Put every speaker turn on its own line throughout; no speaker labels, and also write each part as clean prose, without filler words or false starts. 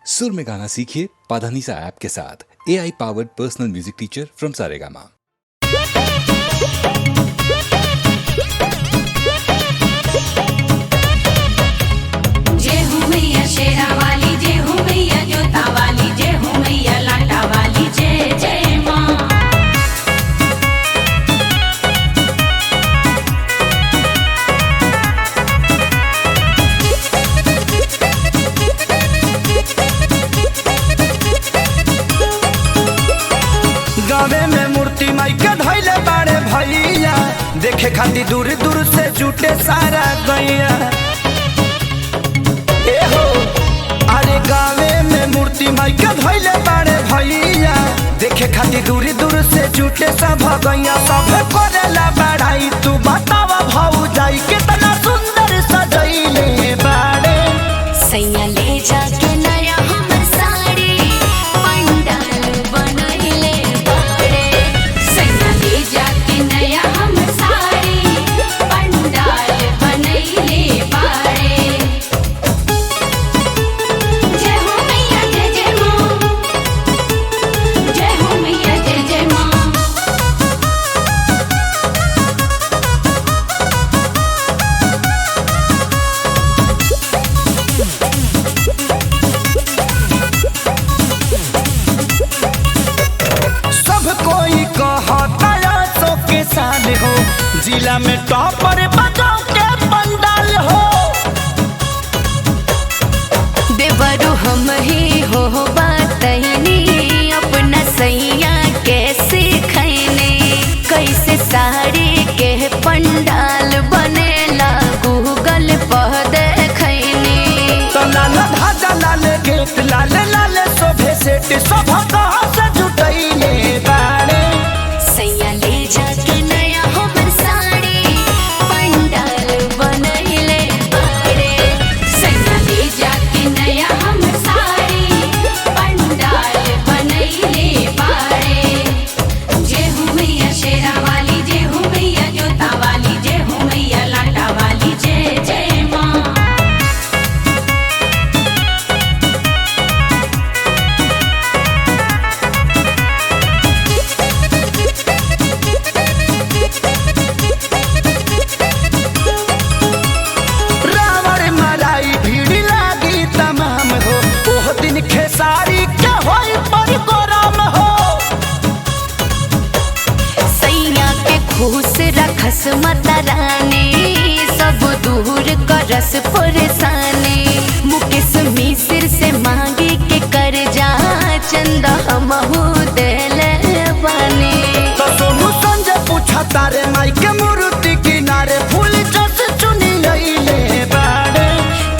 सुर में गाना सीखिए पाधानीसा ऐप के साथ। AI powered personal music teacher from Saregama.
जय हो मैया शेरा वाली, जय हो मैया जोता वाली, जय हो मैया लाटा वाली, जय जय माँ।
गावे में मूर्ति माई के धैले बाड़े भैया, देखे खातिर दूर दूर से जुटे सारा गैया। ए हो अरे गावे में मूर्ति माई के धैले बाड़े भैया, देखे खातिर दूर दूर से जुटे सब गैया। सब करेला बढ़ाई, तू बतावा भौजाई कितना सुंदर सजैले बाड़े।
सैया ले जाके नया हमर साड़ी पंडाल बनैले बाड़े। सैया ले जाके नया हमर साड़ी पंडाल बनैले बाड़े। जय हो मैया जय जय माँ, जय हो मैया जय जय माँ।
सब कोई कहता सो के साल हो, जिला में टॉपर बजाओ के पंडाल हो।
देवरु हम ही हो बातैनी, अपना सैया कैसे खैने। कैसे साड़ी के पंडाल बनेला गूगल पर देखैनी।
तो लाल धाजा लाल गेट लाल लाल शोभे सेट सब कहाँ से जुटैले बाड़े।
सैया ले जाके नया हमर साड़ी पंडाल बनैले बाड़े। सैया ले जाके नया हमर साड़ी पंडाल बनैले बाड़े। जय हो मैया शेरा वाली, जय हो मैया जोता वाली, जय हो मैया लाटा वाली, जय जय माँ।
रावण मराई भीड़ लागी तमाम हो, ओह दिन खेसारी के होई पर गोराम हो।
सैया के खुश रखस माता रानी, सब दूर करस परेशानी। मुकेश मिश्र से मांगी के कर्जा चंदा हमहू देले बानी।
तो सोनू संजय पूछा तारे माई के मूर्ति किनारे फूल जस चुनी लईले बाड़े।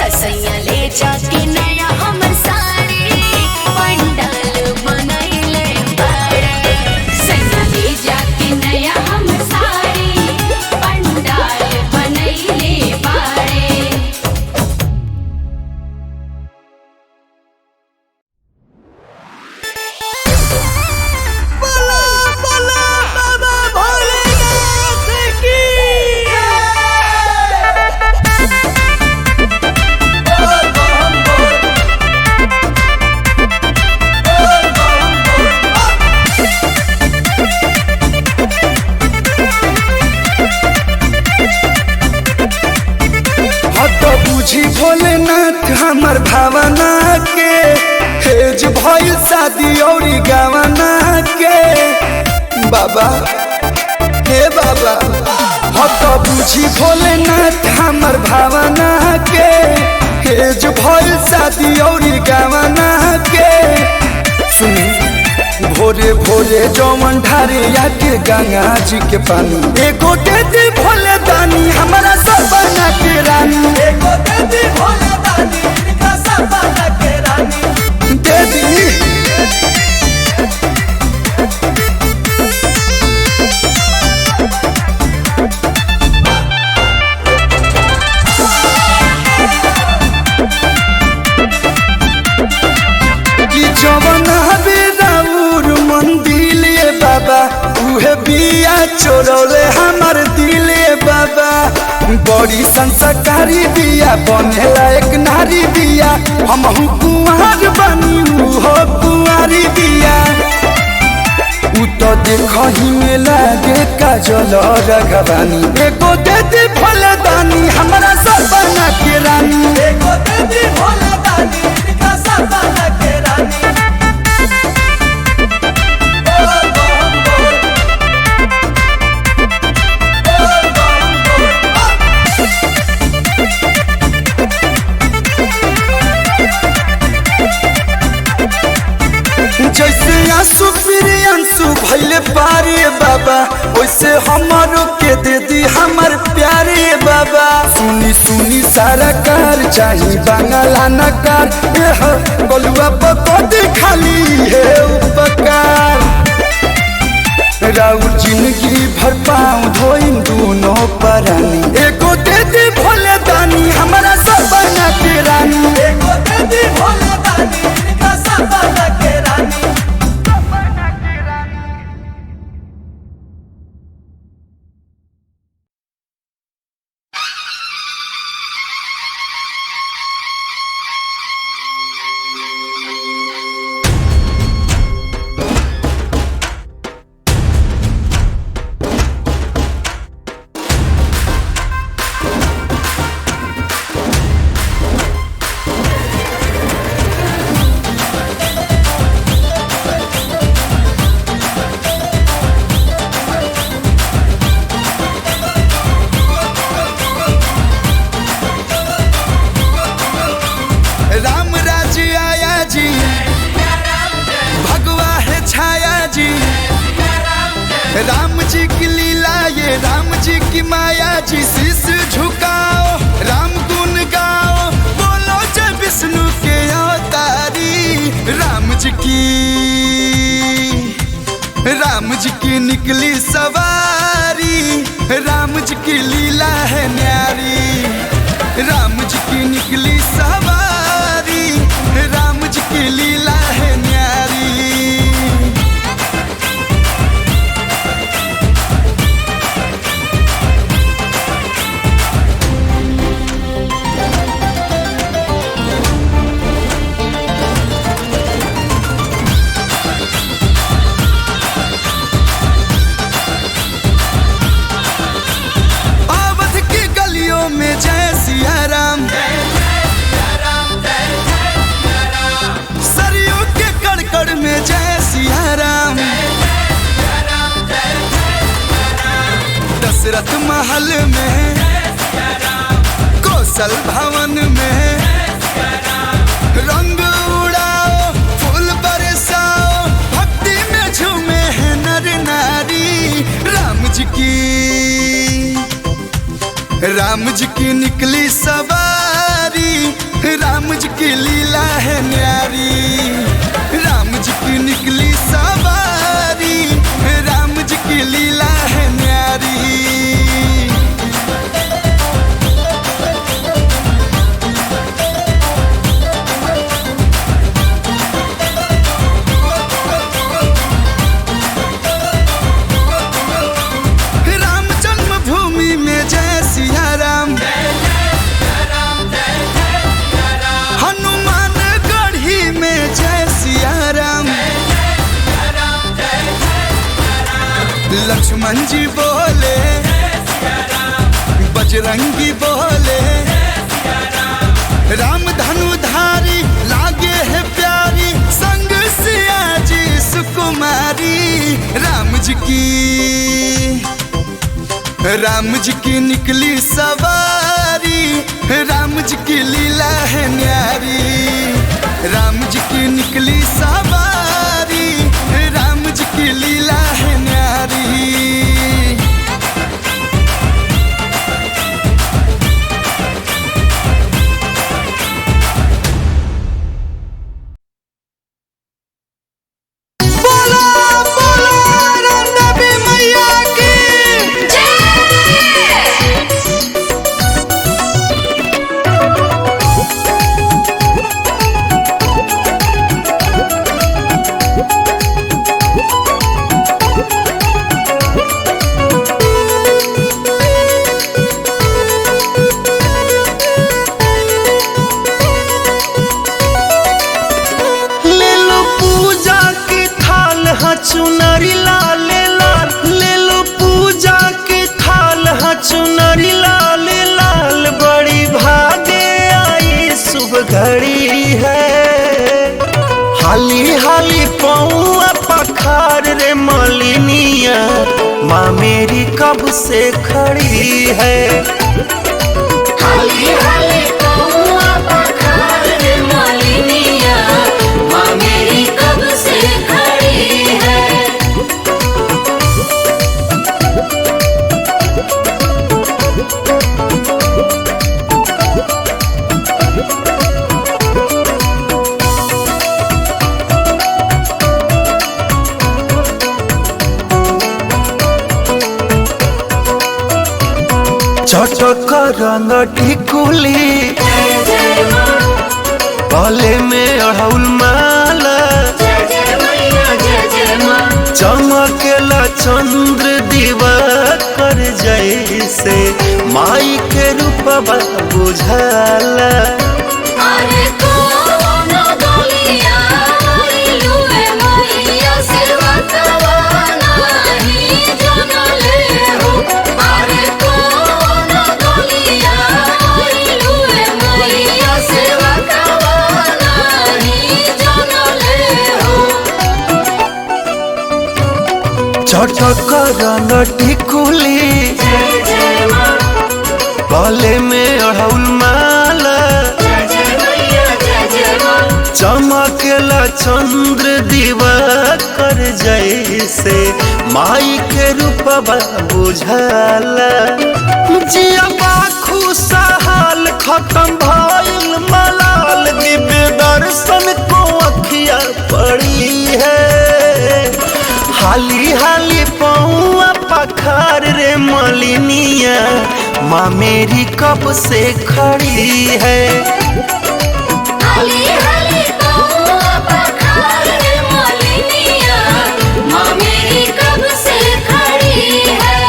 तसैया ले जाके नया हमर साड़ी पंडाल बनैले बाड़े। सैया ले जाके नया हमर साड़ी पंडाल बनैले बाड़े।
तो बुझी भोलेनाथ हमर भावना के, हेज भइल शादी औरी गवना के। बाबा हे बाबा, तो बुझी भोलेनाथ हमर भावना के, हेज भइल शादी औरी गवना के। सुनी भोरे भोरे जौवन ढारे आके गंगा जी के पानी, एगो दे दी भोले दानी हमारा सरबना के रानी। एगो दे दी भोले दानी इनका सरबना के रानी। दे दी कि जवन हबे राउर मंदिर बाबा, उहे बिया चोरौले हमर दिले बाबा। बड़ी संस्कारी बिया बनेला एक नारी बिया, हमहू कुंवर बन काजल रघवानी एगो दे दी भोले दानी हमरा सपना के रानी एगो दे दी भोले दानी इनका सपना के रानी जैसे आंसू फिर आंसू भैले पारे बाबा वैसे हमारो के दे दी हमर प्यारे बाबा सुनी सुनी सारा कार चाही बांगला नकार गलुआ पकड़ खाली है उपकार राउर जिंदगी भर पाऊं धोइन दोनों परानी एगो दे दी भोले दानी हमारा सपना के रानी एगो दे दी भोले दानी इनका सपना के रानी। राम जी की लीला ये राम जी की माया जी शीश झुकाओ राम गुण गाओ बोलो जय विष्णु के अवतारी राम जी की निकली सवारी राम जी की लीला है न्यारी राम जी की निकली सवारी राम जी की लीला है न्यारी। में जय सिया राम सरयू के कड़कड़ में जय सिया राम दशरथ महल में कौशल भवन में रंग उड़ाओ फूल बरसाओ भक्ति में झूमे हैं नर नारी राम जी की निकली सवारी राम जी की लीला है न्यारी राम जी की निकली सवारी राम जी की लीला है न्यारी। लक्ष्मण जी बोले बजरंगी बोले राम धनुधारी लागे है प्यारी संग सिया जी सुकुमारी राम जी की निकली सवारी राम जी की लीला है न्यारी राम जी की निकली सवारी राम जी की लीला है न्यारी।
चुनरी लाल लाल ले लो पूजा
हाली हाली पौआ पखार रे मलिनिया, माँ मेरी कब से खड़ी है।
हाली हाली पौआ पखार रे मलिनिया, माँ मेरी कब से खड़ी है।
चटक रंग टिकुली गले में अड़हुल माला, चमकेला चंद्र दिवाकर जैसे माई के रूपवा बुझाला।
अरे कौन गलिया आइलू ए मैया सिरवा नहीं जनले हो। अरे कौन गलिया आइलू ए मैया सिरवा नहीं जनले हो।
चटक रंग टिकुली गले में अड़हुल माला, चमकेला चंद्र दिवाकर जैसे माई के रूपवा बुझाला। जिया खुशहाल खत्म भइल मलाल, दिव्य दर्शन को अखिया पड़ी है। हाली हाली पौआ पखार रे मलिनिया, माँ मेरी कब से खड़ी है।
हाली हाली पौआ पखार रे मलिनिया, माँ मेरी कब से खड़ी है।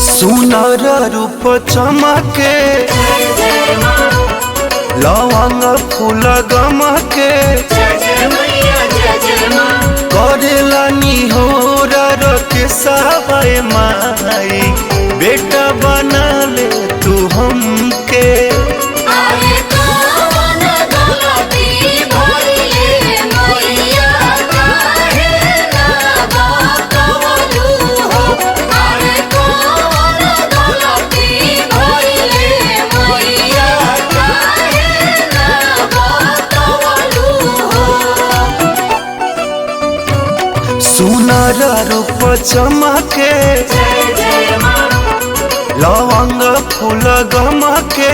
सुनर रूप चमके लवंग फूल गमके, करेला निहोरा रखे सावय माई, बेटा बना ले तू हमके।
अरे कौन गलती भइले मैया काहे ना बतवलू हो। अरे कौन गलती भइले मैया काहे ना बतवलू हो।
सुनर रूप चमके लवंग फूल गमके,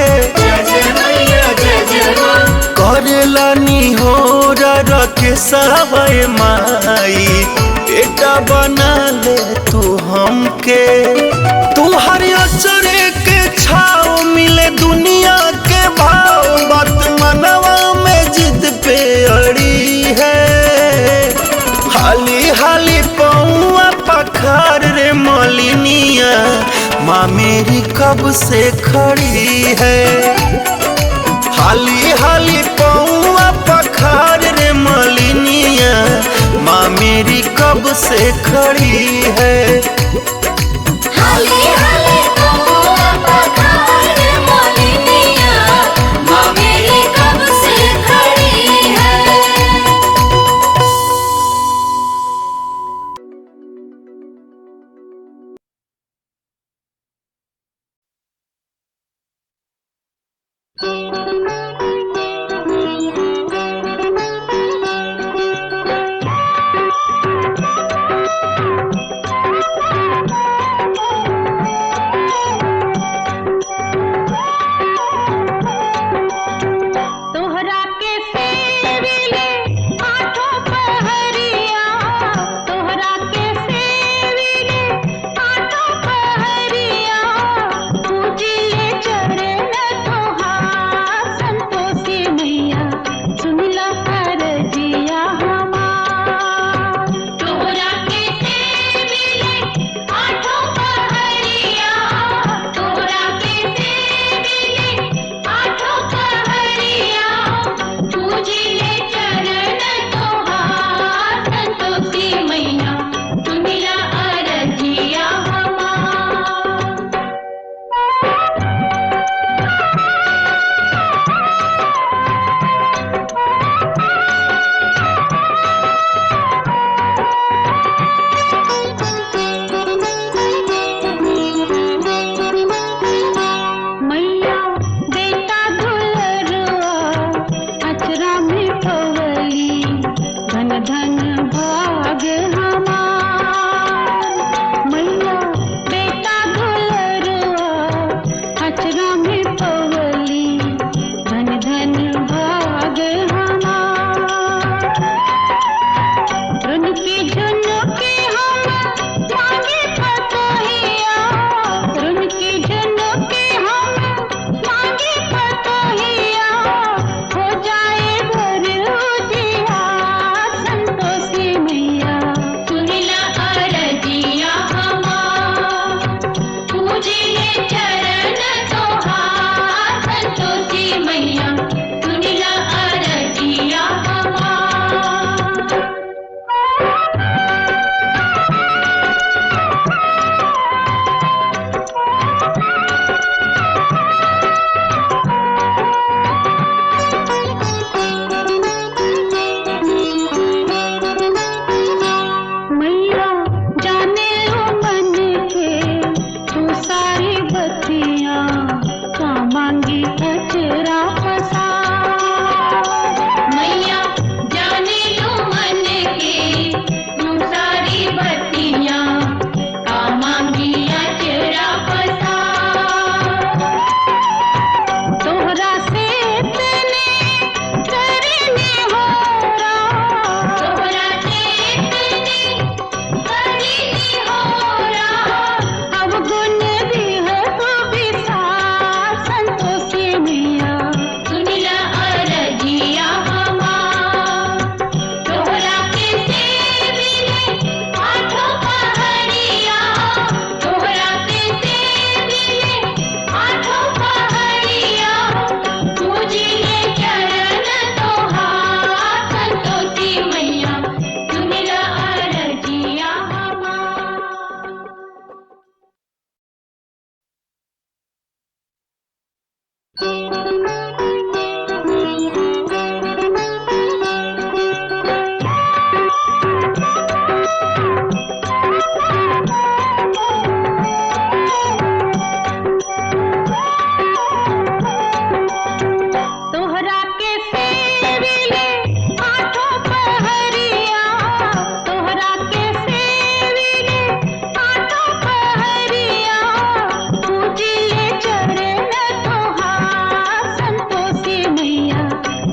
करेला निहोरा रखे सावय माई, बेटा बना ले तू हमके। तुहर अचरे के छाव मिले दुनिया के भाव, बात मनवा में जिद पे अड़ी है। हाली हाली पौआ पखार रे मलिनिया, माँ मेरी कब से खड़ी है। हाली हाली पौआ पखार रे मलिनिया, माँ मेरी कब से खड़ी है।
हाली हाली पौआ पखार रे मलिनिया, माँ मेरी कब से खड़ी है।
धन भाग हमार मैया बेटा दुलरुआ अचरा में पवली धन धन भाग हमार रुनकी झुनकी हम मांगे पतोहिया रुनकी झुनकी हम मांगे पतोहिया हो जाए घर उजिया संतोषी मैया सुनिला अरजिया हमार पूजिले चरण तोहार संतोषी मैया सुनिला अरजिया हमार मैया जाने लो मन के तू सारी बत्तियां का मांगी अचरा पसार मैया जाने लो मन के तू सारी बत्तियां का मांगी अचरा पसार तोहरा से तने करने हो तोहरा से तने करने हो अब गुण भी है तो विसार संतोषी मैया सुनिला अरजिया हमार तोहरा के सेविले आठों पहरिया तोहरा के सेविले आठों पहरिया पूजिले चरण तोहार संतोषी मैया सुनिला अरजिया हमार तोहरा के सेविले आठों पहरिया तोहरा के सेविले आठों पहरिया पूजिले चरण तोहार संतोषी मैया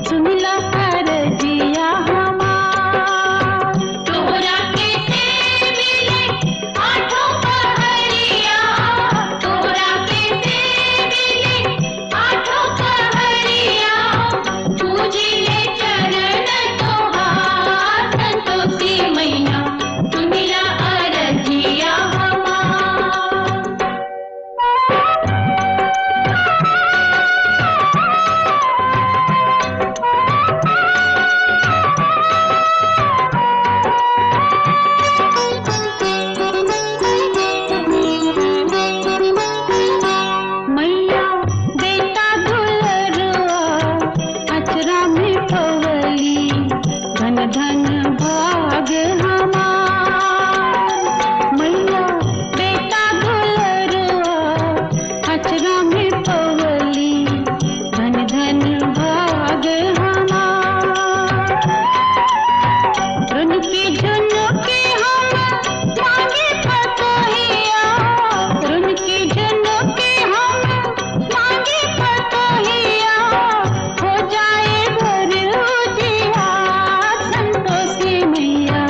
सुनिला अरजिया हमार तोहरा के सेविले आठों पहरिया तोहरा के सेविले आठों पहरिया पूजिले चरण तोहार संतोषी मैया सुनिला अरजिया मैया बेटा दुलरुआ अचरा में पवली धन धन भाग हमार मैया बेटा दुलरुआ अचरा में पवली धन धन भाग हमार रुनकी झुनकी हम मांगे पतोहिया रुनकी झुनकी हम मांगे पतोहिया हो जाए घर उजिया संतोषी मैया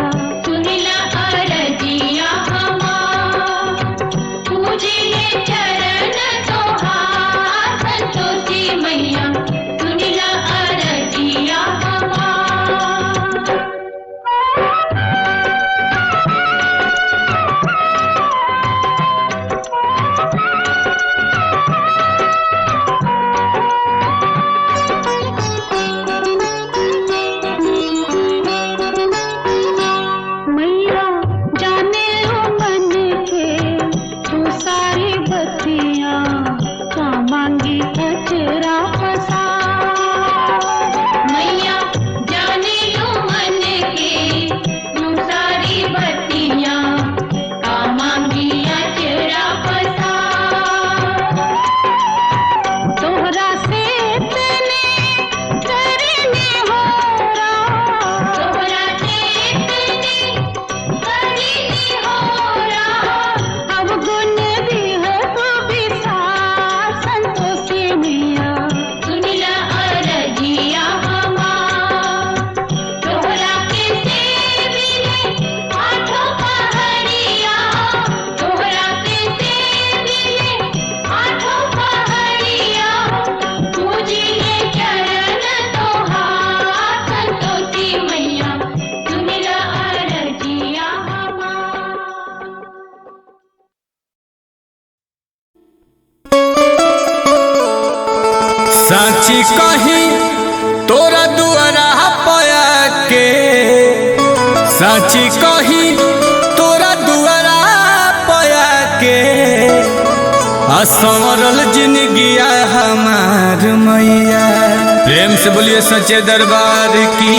साची कहीं तोरा दुआरा पया के, साची कहीं तोरा दुआरा पया के, असमरल जिंदगिया हमार मैया। प्रेम से बोलिए सच्चे दरबार की।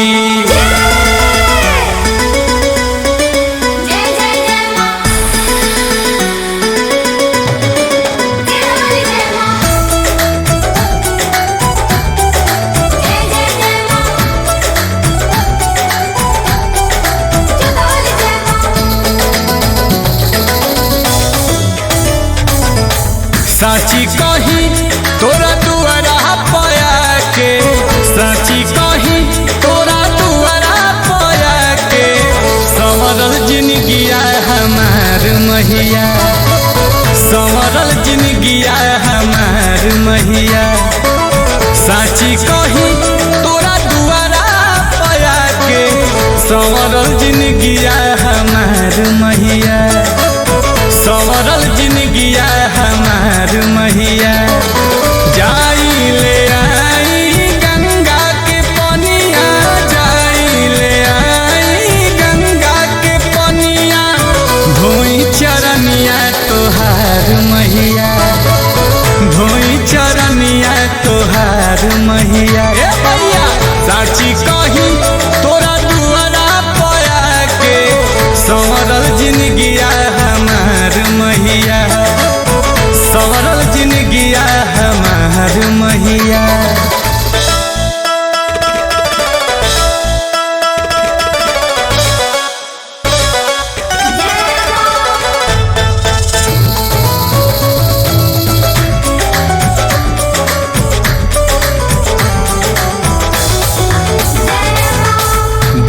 साची कहीं तोरा दुआरा पया के, साची कहीं तोरा दुआरा पया के, संवरल जिंदगिया हमार मैया, संवरल जिंदगिया हमार मैया। साची कहीं तोरा दुआरा पया के, संवरल जिंदगिया हमार मैया, संवरल जिंदगिया हमार मैया। जाई ले आई गंगा के पनिया, जाई ले आई गंगा के पनिया, धोई चरनिया तोहार मैया, धोई चरनिया तोहार मैया। ए मैया साची कहीं तोरा दुआरा पया के, संवरल जिंदगिया हमार मैया, संवरल जिंदगिया हमार मैया।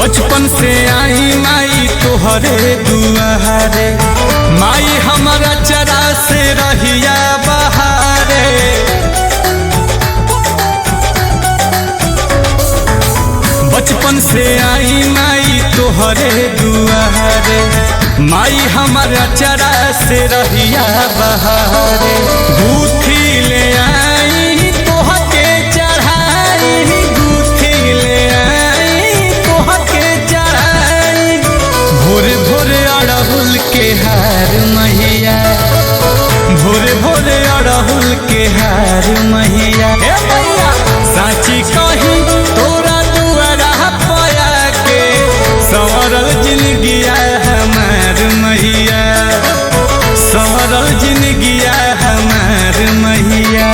बचपन से आई माई तोहरे दुआरे, माई हमारा चरा से रहिया बहारे। बचपन से आई माई तोहरे दुआरे, माई हमारा चरा से रहिया बहारे। गुथी ले आई तोहके चढ़ाई, गुथी ले आई तोहके चढ़ाई, भोरे भोरे अड़हुल के हार मैया, भोरे भोरे अड़हुल के हार मैया। ए मैया साची कहीं तोरा दुआरा पया के, संवरल जिंदगिया हमार मैया, संवरल जिंदगिया हमार मैया।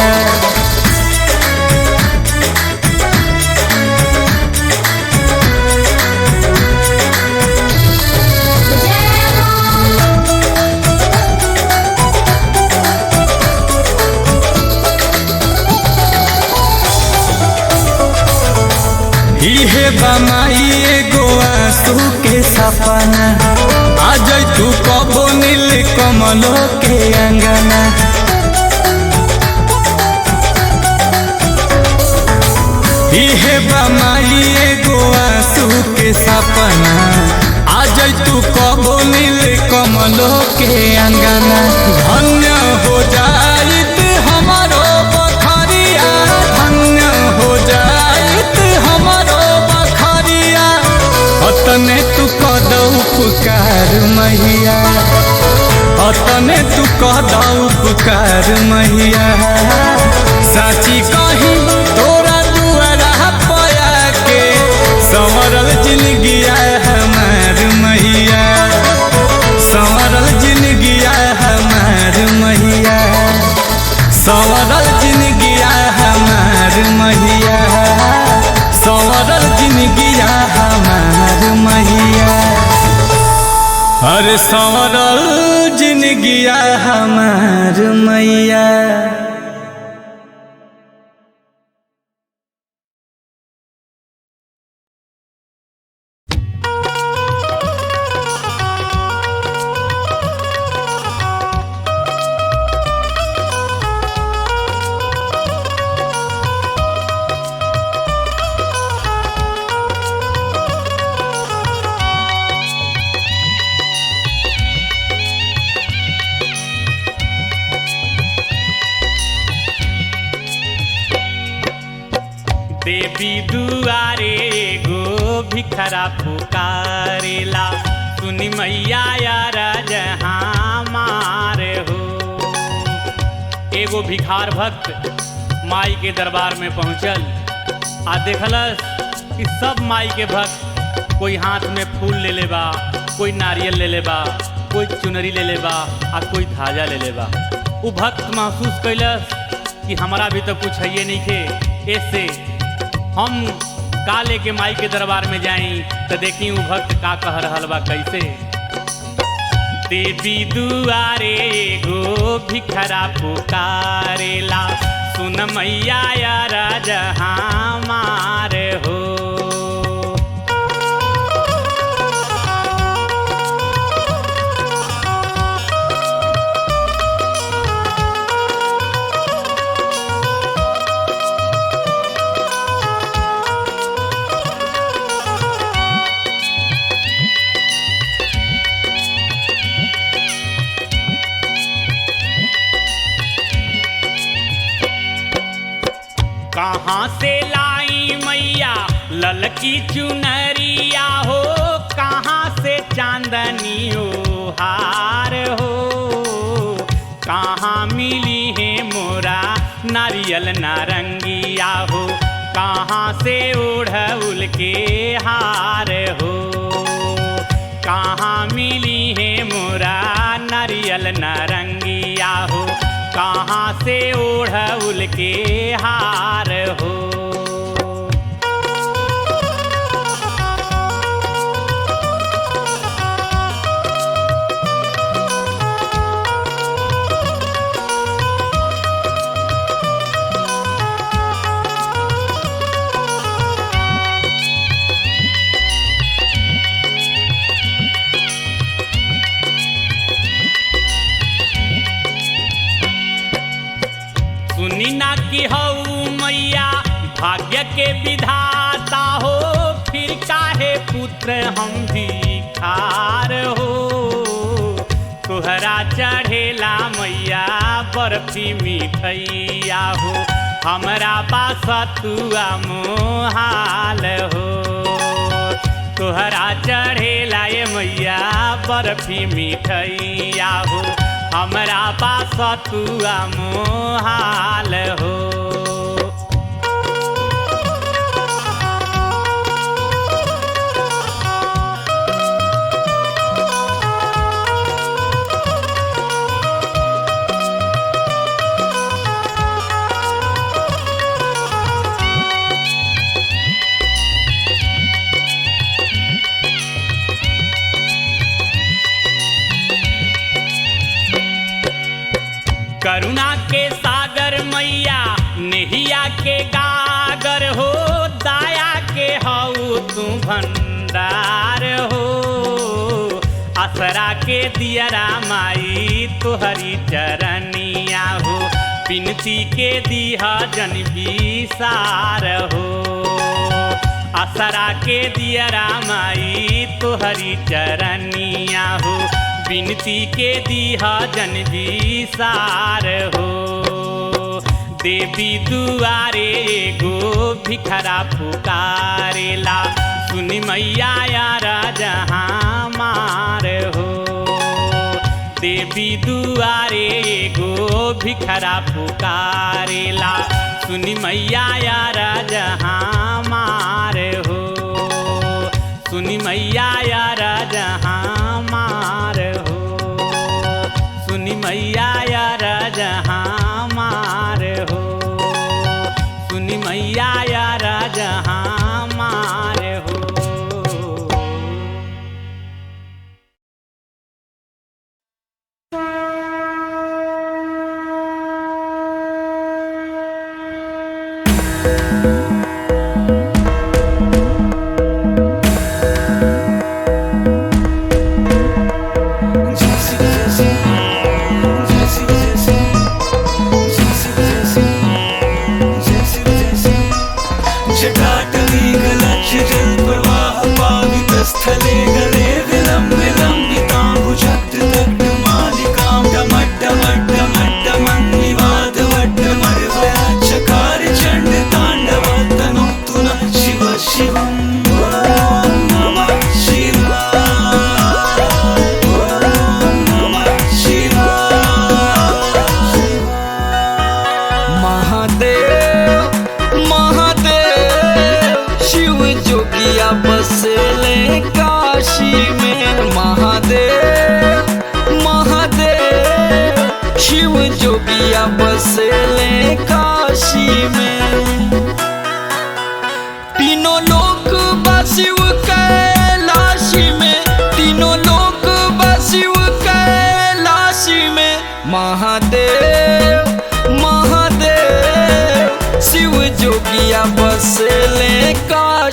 इहे बमाई एगो आंसू के सपना, आज तू कबो नील कमलो के अंगना। इहे बमाई एगो आंसू के सपना, आज तू कबो नील कमलो के अंगना। धन्य हो जाइत हमारो बखरिया, धन्य हो जाइत हमारो बखरिया, अतने तू कद उपकार मैया, अतने तू कद उपकार मैया। साची कहीं तोरा दुआरा पया के, संवरल जिंदगिया हमार मैया, संवरल जिंदगिया हमार मैया, संवरल जिंदगिया हमार मैया, संवरल जिंदगिया हमार मैया। अरे संवरल जिंदगिया हमार मैया।
मैया यार जहाँ मारे हो। एगो भिखार भक्त माई के दरबार में पहुँचल आ देखलस कि सब माई के भक्त कोई हाथ में फूल ले लेबा, कोई नारियल ले लेबा, कोई चुनरी ले लेबा आ कोई धाजा ले लेबा। वो भक्त महसूस कैलस कि हमारा भी तो कुछ है ये नहीं खे, ऐसे हम का लेके माई के दरबार में जाई तो देखी वो भक्त का कह रहल बा कैसे। देवी दुआरे एगो भिखरा पुकारेला, सुन मैया यार जहाँ मार हो। कहाँ से लाई मैया ललकी चुनरिया हो, कहाँ से चांदनी हार हो, कहाँ मिली है मोरा नारियल नारंगिया हो, कहाँ से ओढ़उल के हार हो, कहाँ मिली है मोरा नारियल नारंगिया हो, कहाँ से ओढ़उल के हार हो। सुनी ना कि हऊ मैया भाग्य के विधाता हो, फिर काहे पुत्र हम भिखार हो। तुहरा चढ़ेला मैया बर्फी मिठैया हो, हमरा बासतुआ मोहाल हो। तुहरा चढ़ेला ये मैया बर्फी मिठैया हो, हमरा बासतुआ मोहाल हो। करुणा के सागर मैया नेहिया के गागर हो, दाया के हऊ तू भंडार हो। असरा के दियरा माई तुहरी चरनिया हो, बिनती के दिहा जन विसार हो। असरा के दियरा माई तुहरी चरनिया हो, बिनती के दिहा जन विसार हो। देवी दुआरे एगो भिखरा पुकारेला, सुनी मैया यार जहाँ मार हो। देवी दुआरे एगो भिखरा पुकारेला, सुनी मैया यार जहाँ मार हो। सुनी मैया यार जहाँ मार हो, सुनी मैया यार जहाँ मार हो, सुनी मैया यार जहाँ मार हो।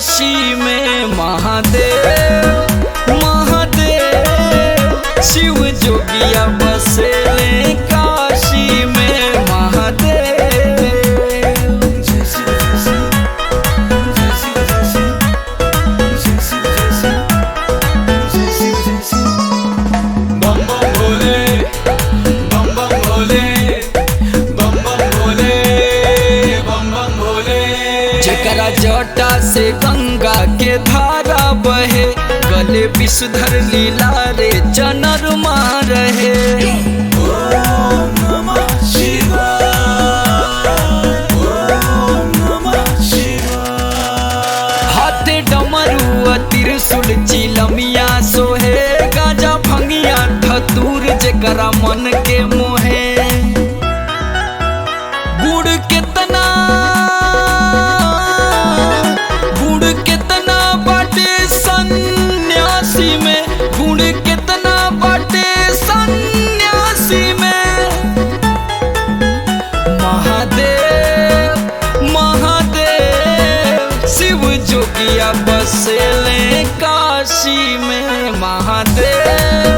काशी में महादेव महादेव शिव जोगिया बसेले काशी में महादेव। बम बम भोले बम बम भोले बम बम भोले बम बम भोले। जकरा जटा से गंगा के धारा बहे गले विषधर लीला रे जनरमा रहे। ओम नमः शिवाय ओम नमः शिवाय। हाथे डमरू त्रिशूल चिलमिया सोहे गाजा भंगिया धतूर जकरा मन के मोहे। गुड़ कितना बाटे सन्यासी में गुड़ कितना बाटे सन्यासी में। महादेव महादेव शिव जोगिया बसेले काशी में महादेव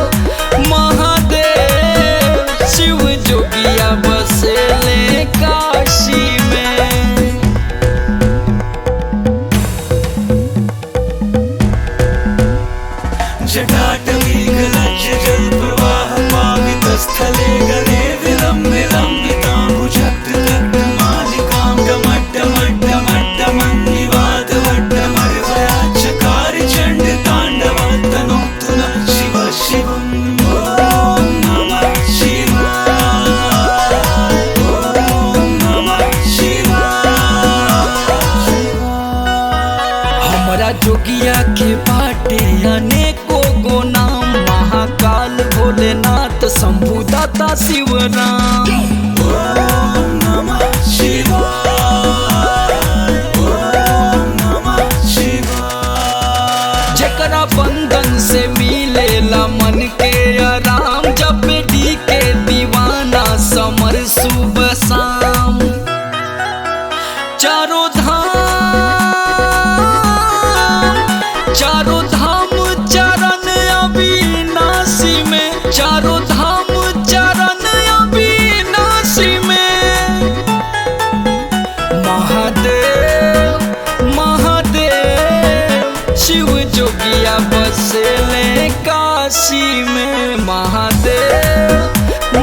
महादेव शिव जोगिया बसेले काशी में।
जटाटवी गलज्य जल प्रवाह पावितस्थले गले विलम्बितां भुजगमालिकां डमट्टमट्टमट्टमन्निवादवट्टमर्वयाचकार चण्डताण्डवतनोतु नः शिव शिवम्। ॐ नमः शिवाय ॐ नमः शिवाय।
हमरा जोगिया के बाटे अनेको गो नाम महाकाल भोलेनाथ शंभु दाता शिवराम।
ओम नमः शिवाय ओम नमः शिवाय।
जकरा बंधन से मिलेला मन के आराम जब बेटी के दीवाना समर सुबह शाम। चारों धाम चरण अविनाशी में चारों धाम चरण अविनाशी में। महादेव महादेव शिव जोगिया बसेले काशी में महादेव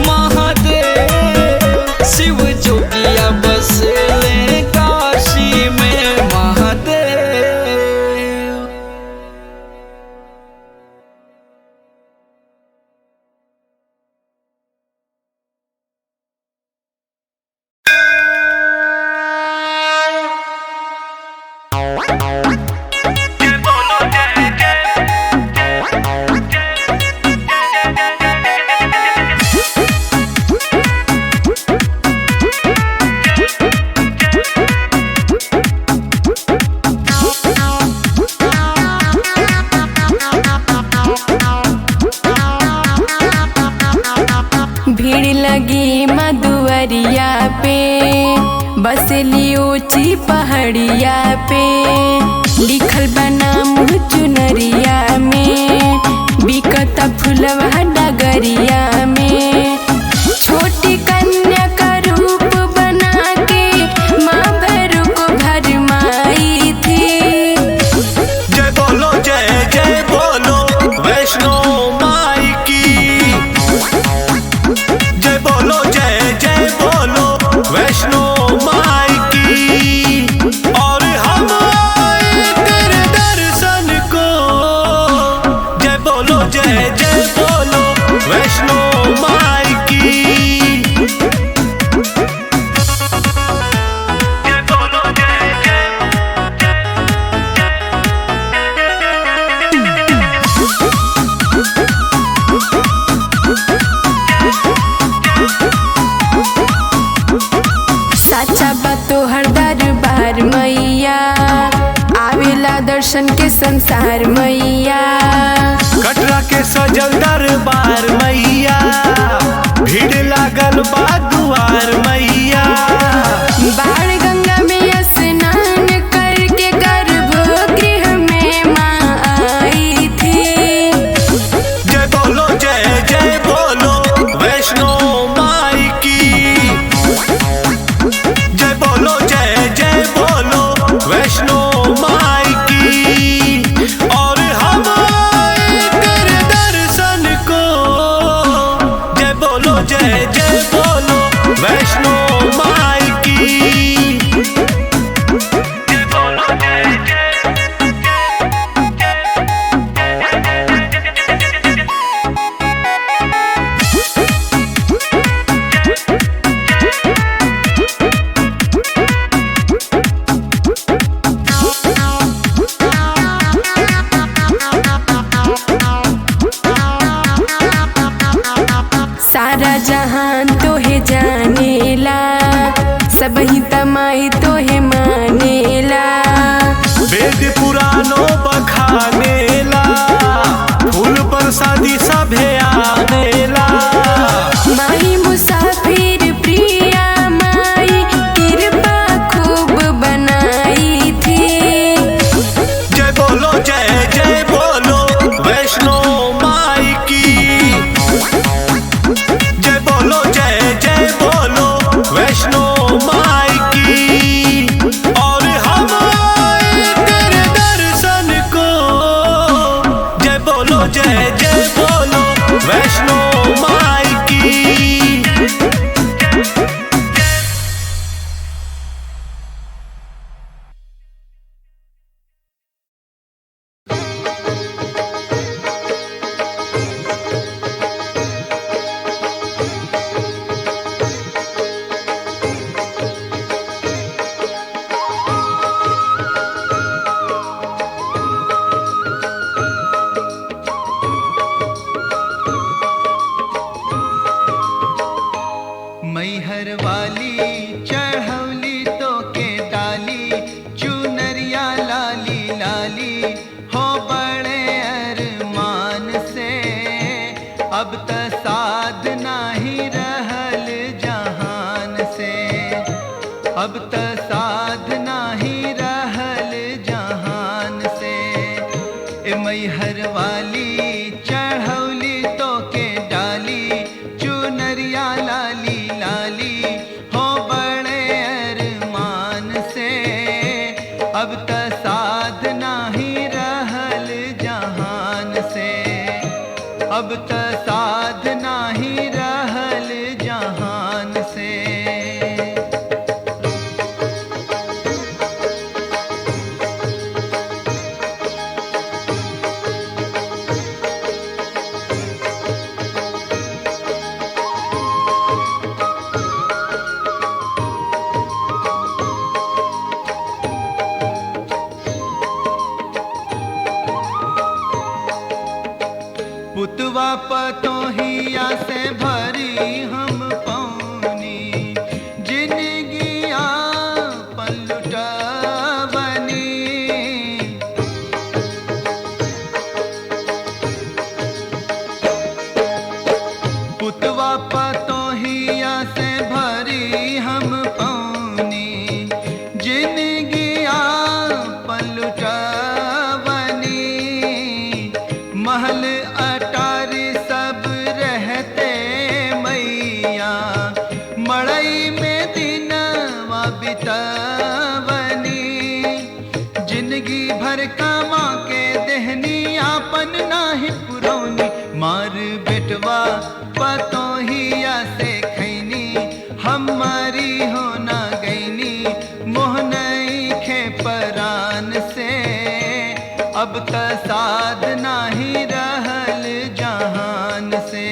महादेव शिव जोगिया बसेले काशी में महादेव।
भीड़ लगी मधुवरिया पे बसली ऊंची पहाड़िया पे लिखल बा नाम चुनरिया में बिकता फुलवा डगरिया में। छोटी कन्या का रूप बना के माँ भैरू को भरमाई थी।
जय बोलो वैष्णो माई की। जय बोलो वैष्णो माई की। और हम आए तेरे दर्शन को। जय बोलो वैष्णो माई की। जय बोलो
साचा बा तोहर दरबार मैया आवेला दर्शन के संसार मैया।
कटरा के सजल दरबार मैया भीड़ लागल बा दुआर मैया।
बाण गंगा में स्नान करके गर्भ
जय जय बोलो वैष्णो माई की।
मैहर वाली चढ़ौली तो के डाली, चुनरिया लाली लाली हो बड़े अरमान से। अब त साध नाही रहल जहान से, अब त साध नाही रहल जहान से। ए मैहर वाली चढ़ौली तो के डाली, चुनरिया लाली लाली हो बड़े अरमान से। अब त साध नाही रहल जहान से, अब त साध नाही रहल जहान से। पुतवा पतोहिया से भरी हम पौनी, जिनगिया पलटवनी। पुतवा पतोहिया से भरी हम पौनी, जिनगिया पलटवनी। महल अटारी सब रहते मैया, मड़ई में दिनवा बितवनी। जिंदगी भर कमा के देहनी आपन नाही पुरौनी, मार बेटवा पतोहिया से खैनी। हमारी हो ना गईनी मोहनई खे परान से। अब त साध नाही रहल जहान से,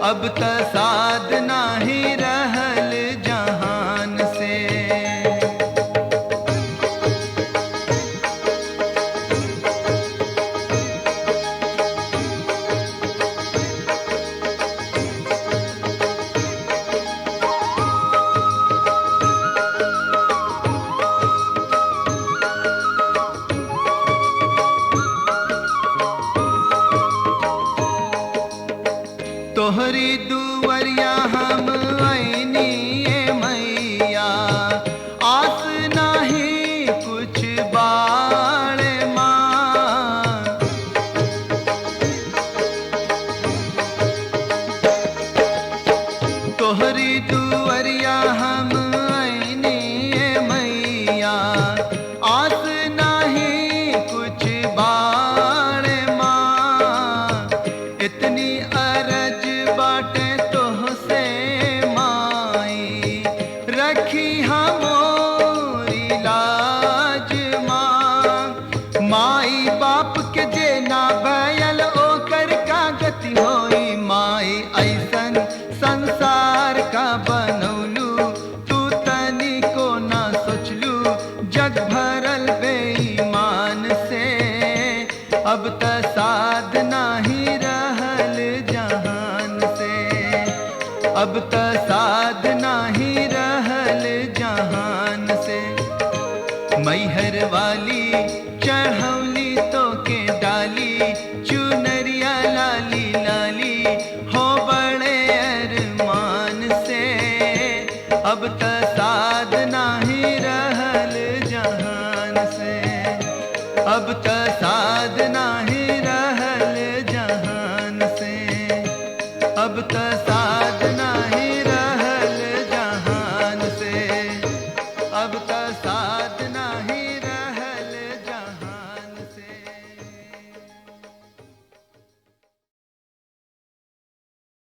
अब त साध नाही रहल जहान से। तोहरी दुवरिया हम आईनी ए मैया, आस नाही कुछ बाड़ माँ। तोहरी दुवरिया हम आईनी ए मैया, आस नाही कुछ बाड़ माँ। इतनी अरज बाटे तोहसे माई, रखी हमोरी लाज माँ। माई बाप के जे ना भयल ओकर का गति होई। माई ऐसन संसार का बनौलू, तू तनी को ना सोचलू। जग भरल बेईमान से, अब त साध नाही रहल जहान से। अब त